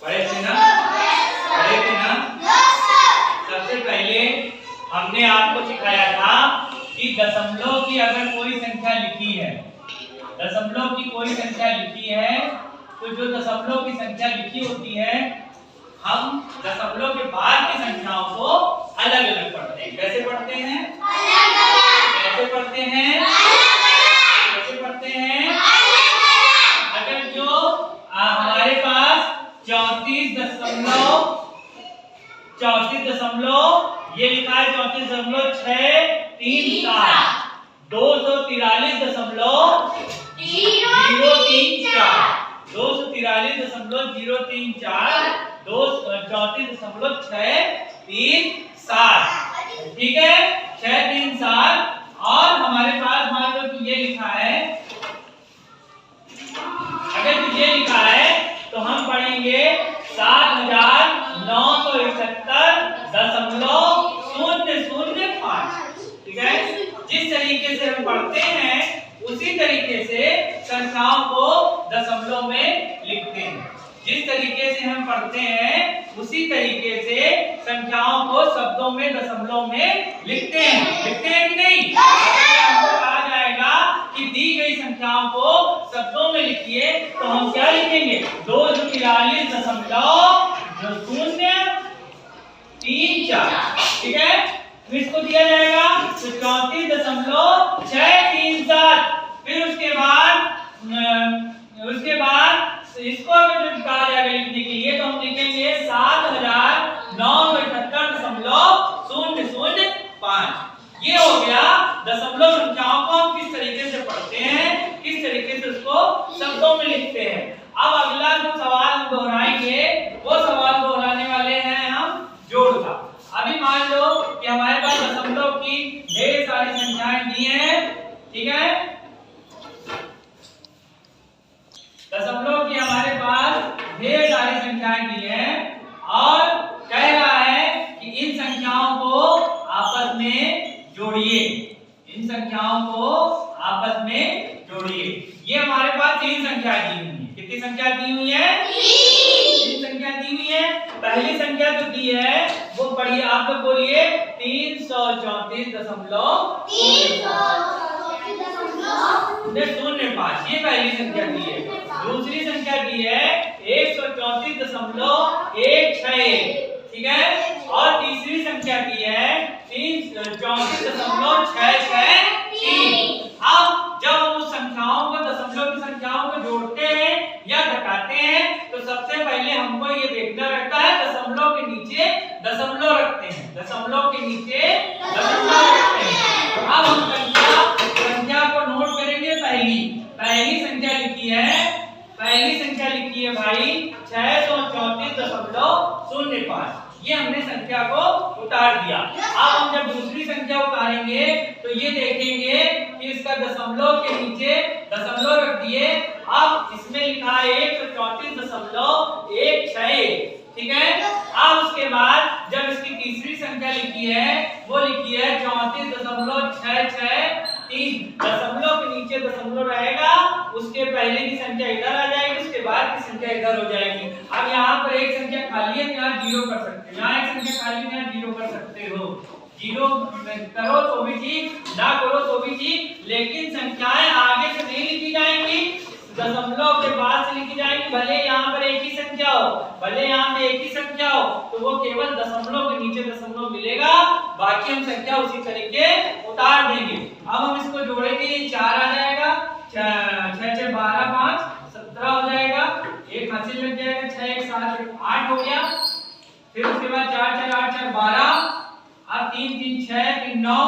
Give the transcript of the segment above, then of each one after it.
पढ़े थे ना? पढ़े थे ना? सबसे पहले हमने आपको सिखाया था कि दशमलव की अगर कोई संख्या लिखी है, दशमलव की कोई संख्या लिखी है, तो जो दशमलव की संख्या लिखी होती है हम दशमलव के बाद की संख्याओं को अलग अलग पढ़ते हैं। कैसे पढ़ते हैं? कैसे पढ़ते हैं? कैसे पढ़ते हैं? अगर जो हमारे पास 34 दशमलव ये लिखा है 34.637 234.637 ठीक है, 637। और हमारे पास मान लो कि ये लिखा है, अगर ये लिखा है तो हम पढ़ेंगे 7,971.005। ठीक है, जिस तरीके से हम पढ़ते हैं उसी तरीके से संख्याओं को दशमलव में लिखते हैं। जिस तरीके से हम पढ़ते हैं उसी तरीके से संख्याओं को शब्दों में दशमलव में लिखते हैं। लिखते हैं कि नहीं? हमको कहा जाएगा कि दी गई संख्याओं को शब्दों में लिखिए, तो हम क्या लिखेंगे? 243.034। ठीक है, तो इसको दिया जाएगा 34.637। फिर उसके बाद इसको अगर जो कहा जाएगा लिखने के लिए, तो हम लिखेंगे 7,971.005। ये हो गया दशमलव संख्याओं को हम किस तरीके से पढ़ते हैं, किस तरीके से उसको शब्दों में लिखते हैं। अब अगला जो सवाल हम दोहराएंगे वो सवाल दोहराने वाले हैं हम जोड़ का। अभी मान लो कि हमारे पास दशमलव की ढेर सारी संख्याएं दी हैं। ठीक है, दशमलव की हमारे पास ढेर सारी संख्याएं दी हैं और कह रहा है कि इन संख्याओं को आपस में जोड़िए। इन संख्याओं को आपस में जोड़िए। ये हमारे पास 3 संख्या दी हुई है। कितनी संख्या दी हुई है? 3 संख्या दी हुई है। पहली संख्या जो दी है वो पढ़िए, आप लोग बोलिए 334.005। ये पहली संख्या दी है। दूसरी संख्या दी है 134.161। ठीक है, और तीसरी संख्या दी है 34.663। अब जब हम उस संख्याओं को दशमलव की संख्याओं को जोड़ते हैं या घटाते हैं तो सबसे पहले हमको ये देखना रहता है दशमलव के नीचे दशमलव रखते हैं। दशमलव के नीचे दशमलव रखते हैं। अब हम संख्या को नोट करेंगे। पहली संख्या लिखी है, भाई 634.05। ये हमने संख्या को उतार दिया। अब हम जब दूसरी संख्या उतारेंगे तो ये देखेंगे कि इसका दशमलव के नीचे दशमलव रख दिए। अब इसमें लिखा है 134.16। ठीक है, अब उसके बाद जब इसकी तीसरी संख्या लिखी है वो लिखी है 34.663। दशमलव के नीचे दशमलव रहेगा, उसके पहले की संख्या इधर आ जाएगी, उसके बाद की संख्या इधर हो जाएगी। अब यहाँ पर एक संख्या खाली है, यहाँ 0 कर सकते हो। यहाँ एक संख्या खाली है, यहाँ 0 कर सकते हो। 0 करो तो भी ठीक, ना करो तो भी ठीक, लेकिन संख्याएं आगे से नहीं लिखी जाएंगी, दशमलव के बाद से लिखी जाएगी। भले यहाँ पर एक ही संख्या हो, भले यहाँ पे एक ही संख्या हो, तो वो केवल दशमलव के नीचे दशमलव मिलेगा, बाकी हम संख्या उसी तरीके उतार देंगे। अब हम इसको जोड़ेंगे, ये 4 आ जाएगा, 6 6 12 5 17 हो जाएगा, एक हासिल लग जाएगा, 6 1 7 8 हो गया। फिर उसके बाद 4 4 8 4 12, अब 3 3 6 3 9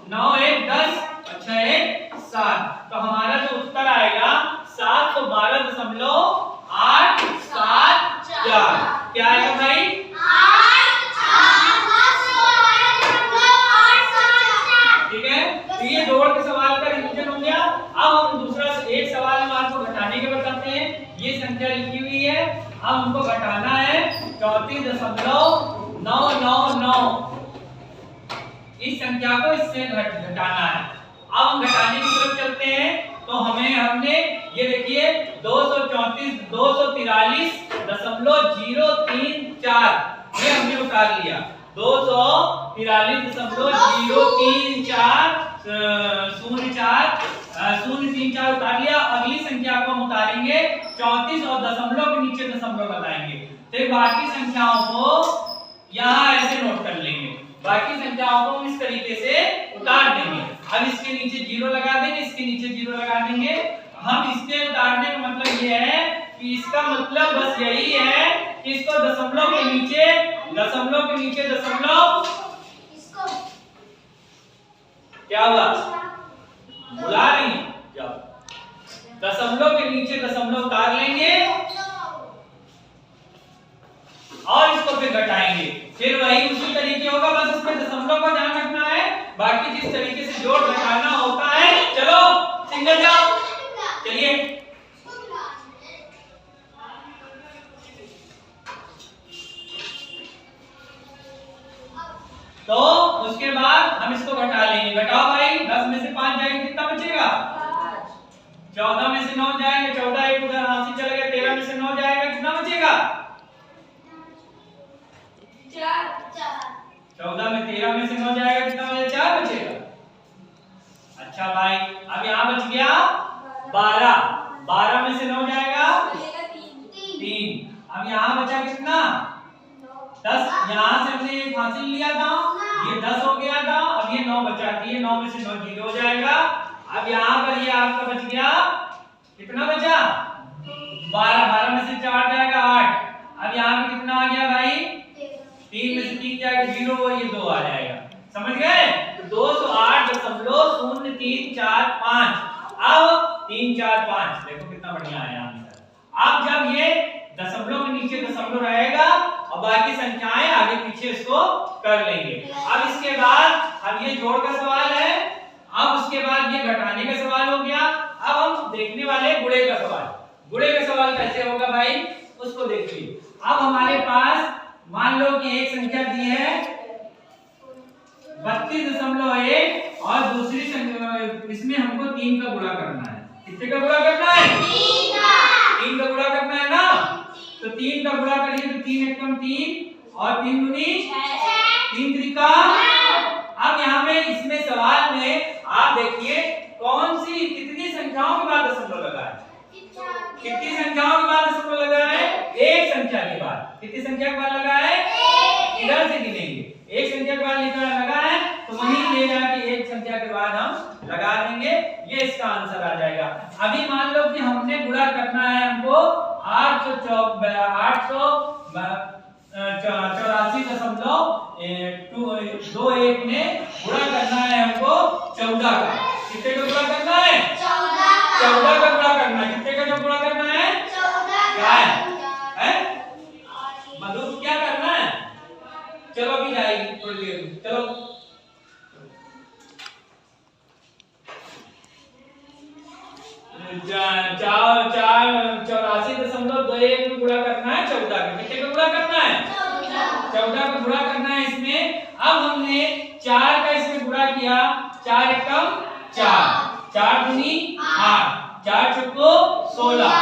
9 1 10 और 6 1 7। तो हमारा जो उत्तर आएगा 712.874। क्या आएगा भाई? 8 ठीक है, तो ये जोड़ के सवाल का रिवीजन हो गया। अब हम दूसरा एक सवाल हम आपको घटाने के बताते हैं। ये संख्या लिखी हुई है, अब हमको घटाना है 34.999। इस संख्या को इससे घटाना है। अब हम घटाने की तरफ चलते हैं, तो हमने ये देखिए 243 243.4 ये हमने उतार लिया। 243.404 उतार लिया। अगली संख्या को हम उतारेंगे 34 और दशमलव के नीचे दशमलव लगाएंगे। फिर बाकी संख्याओं को यहाँ ऐसे नोट कर लेंगे। बाकी संख्याओं को हम इस तरीके से उतार देंगे। अब इसके नीचे जीरो लगा देंगे, इसके नीचे जीरो लगा देंगे। हम इसके उतारने का मतलब ये है कि इसका मतलब बस यही है कि इसको दशमलव के नीचे दशमलव क्या हुआ, बुला रही जाओ, दशमलव के नीचे दशमलव उतार लेंगे और इसको फिर घटाएंगे। फिर वही उसी तरीके होगा, बस उसमें दशमलव का ध्यान रखना है। बाकी जिस तरीके से जोड़ घटाना होता है, चलो सिंगल जाओ, चलिए तो उसके बाद हम इसको घटा लेंगे। घटाओ भाई, 10 में से 5 जाएगा कितना बचेगा, 14 में से 9 जाएगा, 14 एक उधर हाथ से चला गया, 13 में से 9 जाएगा, कितना बचेगा 4। 14 में 13 में से 9 जाएगा, कितना बचेगा 4 बचेगा। अच्छा भाई, अब यहाँ बच गया 12, 12 में से 9 जाएगा 3। अब यहाँ बचा कितना 10। यहाँ से हमने एक हासिल लिया था, ये 10 हो गया था, अब ये 9 बचा थी, 9 में से 9 जीरो हो जाएगा। अब यहाँ पर ये आपका बच गया, कितना बचा 12, 12 में से 4 जाएगा 8। अब यहाँ पे कितना आ गया भाई, 3 में से 3 जाएगा 0, ये 2 आ जाएगा। समझ गए, तो 208.0345। अब 3 4 5 देखो कितना बढ़िया आया आंसर। अब जब ये दशमलव के नीचे दशमलव रहेगा और बाकी संख्याएं आगे पीछे इसको कर लेंगे। अब इसके बाद अब ये जोड़ का सवाल है, अब उसके बाद ये घटाने का सवाल हो गया। अब हम देखने वाले गुणे का सवाल। गुणे का सवाल कैसे होगा भाई, उसको देखिए। अब हमारे पास मान लो कि एक संख्या दी है 32.1 और दूसरी संख्या, इसमें हमको 3 का गुणा करना है। कितने का गुणा करना है, 3 का गुणा करना है ना। तो 3 का गुणा करिए तो 3 एकम 3 और 3 दूनी 3 त्रिका। अब यहाँ पे इसमें सवाल में आप देखिए कौन सी कितनी संख्याओं के बाद दशमलव लगा है, कितनी संख्याओं के बाद दशमलव लगा है, एक संख्या के बाद। कितनी संख्या के बाद लगा है, इधर से गिनेंगे, एक संख्या के बाद लगा है तो वहीं ले जाके एक संख्या के बाद हम लगा देंगे, ये इसका आंसर आ जाएगा। अभी मान लो कि हमने गुणा करना है हमको 884.21 में गुणा करना है हमको 14 का। कितने का गुणा करना है, 14 का गुणा करना है। कितने का गुणा करना है, 14 क्या है मधु, क्या करना है, चलो अभी जाएगी थोड़ी देर में, चलो 84.21 में गुणा करना है 14 का। कितने का गुणा करना है, 14 का गुणा करना है इसमें। अब हमने 4 का इसमें गुणा किया, 4 एकम 4, 4 दूनी 8, 4 चौको 16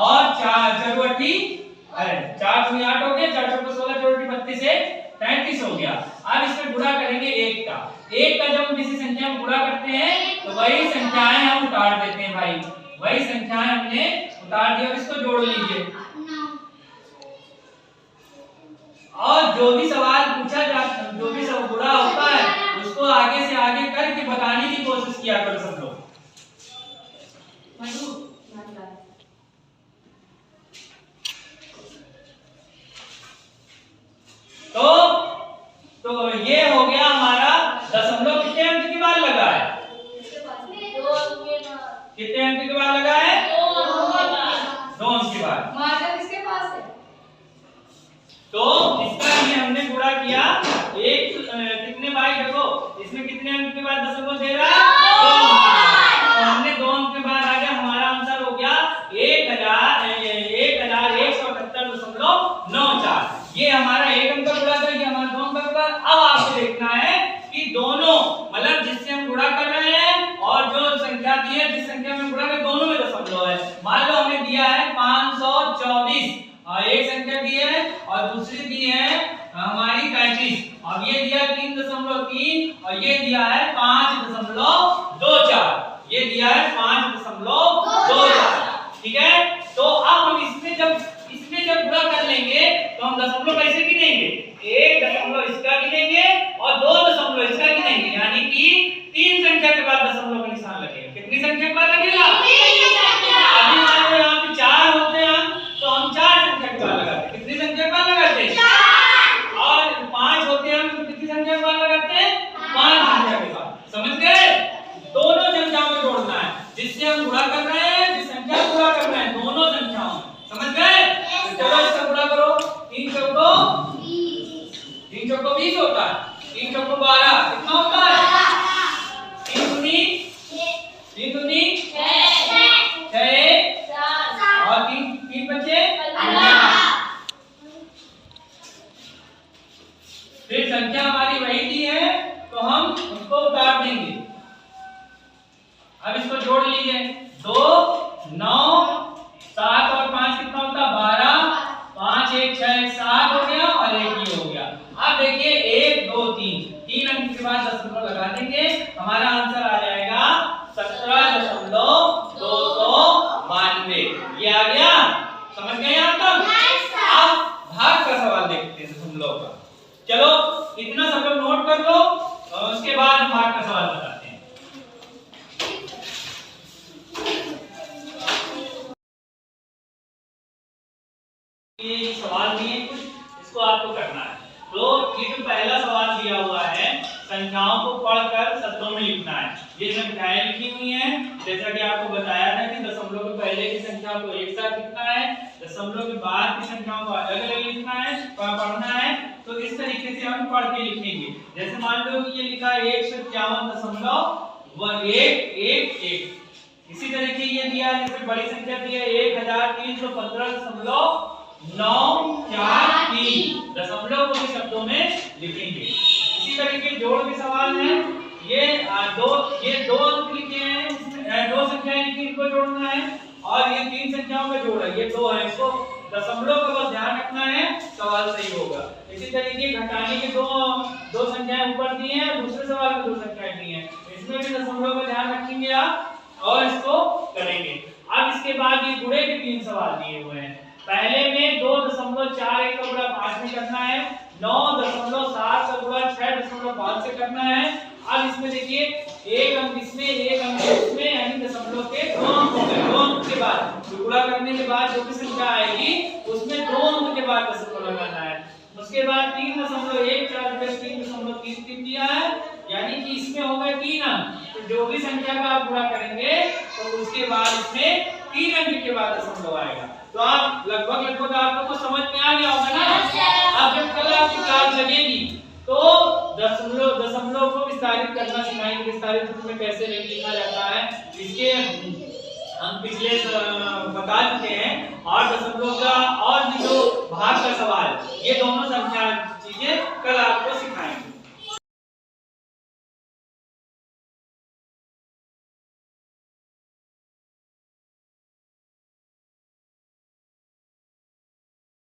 और 4 चौबट्टी 4 दूनी 8 हो गया, 4 चौको 16 चौबट्टी 32 से 33 हो गया। अब इसमें गुणा करेंगे 1 का। 1 का जब हम किसी संख्या में गुणा करते हैं तो वही संख्याएं हम उतार देते हैं भाई, वही संख्याएं हमने उतार दिया। इसको जोड़ लीजिए और जो भी सवाल पूछा जाता, जो भी सब गुणा होता है उसको आगे से आगे करके बताने की कोशिश किया करो सब लोग। तो ये हो गया हमारा दशमलव। कितने अंक के बाद लगा है, कितने अंक के बाद लगा है, 2 अंक के बाद। किसके पास है, तो इसका ये हमने गुणा किया एक कितने भाई, देखो इसमें कितने अंक के बाद दशमलव दे रहा है, 2 अंक। तो हमने 2 अंक के बाद आ गया, हमारा आंसर हो गया 1178.94। ये हमारा 1 अंक का गुणा था, ये हमारा 2 अंक का गुणा। अब आपको देखना है कि दोनों मतलब जिससे हम गुणा कर रहे हैं और जो संख्या दी है, जिस संख्या में गुणा कर दोनों में दशमलव है। मान लो हमें दिया है 524 और एक संख्या और दूसरी दी है हमारी 35। अब ये दिया 3.3 और ये दिया है 5.24। ये दिया है 5.24। ठीक है, तो अब हम इसमें जब गुणा कर लेंगे तो हम दशमलव कैसे गिनेंगे? 1 दशमलव इसका गिनेंगे और 2 दशमलव इसका गिनेंगे, यानी कि 3 संख्या के बाद दशमलव का निशान लगेगा। कितनी संख्या के बाद लगेगा? अभी मान लो यहाँ पे 4 होते हैं तो हम 4 संख्या के बाद लगाते हैं। कितनी संख्या के बाद लगाते हैं? 4। और 5 होते हैं तो कितनी संख्या के बाद लगाते हैं? 5 संख्या के बाद। समझ गए? दोनों संख्याओं को जोड़ना है, जिससे हम गुणा कर रहे हैं, जिस संख्या को गुणा कर रहे हैं, दोनों संख्याओं। समझ गए? तो चलो इसका गुणा करो। 3 चौको 20 होता है, 3 चौको 12 कितना होता है? 3 दूनी 6 और 3 बचे 15। फिर संख्या हमारी वही दी है तो हम उसको उतार देंगे। अब इसको जोड़ लीजिए। 2 9 7 और 5 कितना होता है? 12। 5 1 6 1 7 हो गया और 1 ये हो गया। अब देखिए 1 2 3 अंक के बाद दशमलव लगा देंगे, हमारा आंसर आ जाएगा 17.292। ये आ गया। समझ गए यहाँ तक? अब भाग का सवाल देखते हैं दशमलव का। चलो इतना सब लोग नोट कर लो और उसके बाद हम भाग का सवाल बताते हैं। ये सवाल दिए कुछ, इसको आपको करना है। तो ये जो पहला सवाल दिया हुआ है, संख्याओं को पढ़कर शब्दों में लिखना है। ये संख्याएं लिखी हुई हैं, जैसा कि आपको बताया था कि दशमलव के पहले की संख्या को एक साथ लिखना है, दशमलव के बाद की संख्याओं को अलग-अलग लिखना है, पढ़ना है। तो इस तरीके से हम पढ़ के लिखेंगे। जैसे मान लो कि ये लिखा है 151.111। इसी तरीके ये दिया है, जैसे बड़ी संख्या दी है 1315.943। दशमलव को भी शब्दों में लिखेंगे। इसी तरीके जोड़ के सवाल है। ये दो अंक लिखे हैं, दो संख्याएं लिखी, इनको जोड़ना है। और ये 3 संख्याओं का जोड़ है, ये 2 है, इसको दशमलव का बस ध्यान रखना है, सवाल सही होगा। इसी तरीके घटाने के दो संख्याएं ऊपर दी हैं, दूसरे सवाल में 2 संख्याएं दी हैं, इसमें भी दशमलव का ध्यान रखेंगे आप और इसको करेंगे। अब इसके बाद ये गुणे के 3 सवाल दिए हुए हैं। पहले में 2.41 का गुणा 5 में करना है, 9.7 का गुणा 6.5 से करना है। अब इसमें देखिए 1 अंक इसमें 1 अंक इसमें, यानी दशमलव के 2 अंक हो गए। 2 अंक के बाद गुणा करने के बाद जो भी संख्या आएगी उसमें 2 अंक के बाद दशमलव लगाना है। उसके बाद 3.14 3.33 दिया है, यानी कि इसमें हो गए 3 अंक। तो जो भी संख्या का आप गुणा करेंगे तो उसके बाद इसमें 3 अंक के बाद दशमलव आएगा। तो आप लगभग आप लोगों को समझ में आ गया होगा ना। अब जब कल आपकी क्लास लगेगी तो दशमलव को विस्तारित करना सिखाएंगे, विस्तारित रूप में कैसे लिखा जाता है, इसके हम पिछले बता चुके हैं। और दशमलव का और भी जो भाग का सवाल, ये दोनों संख्या चीजें कल आपको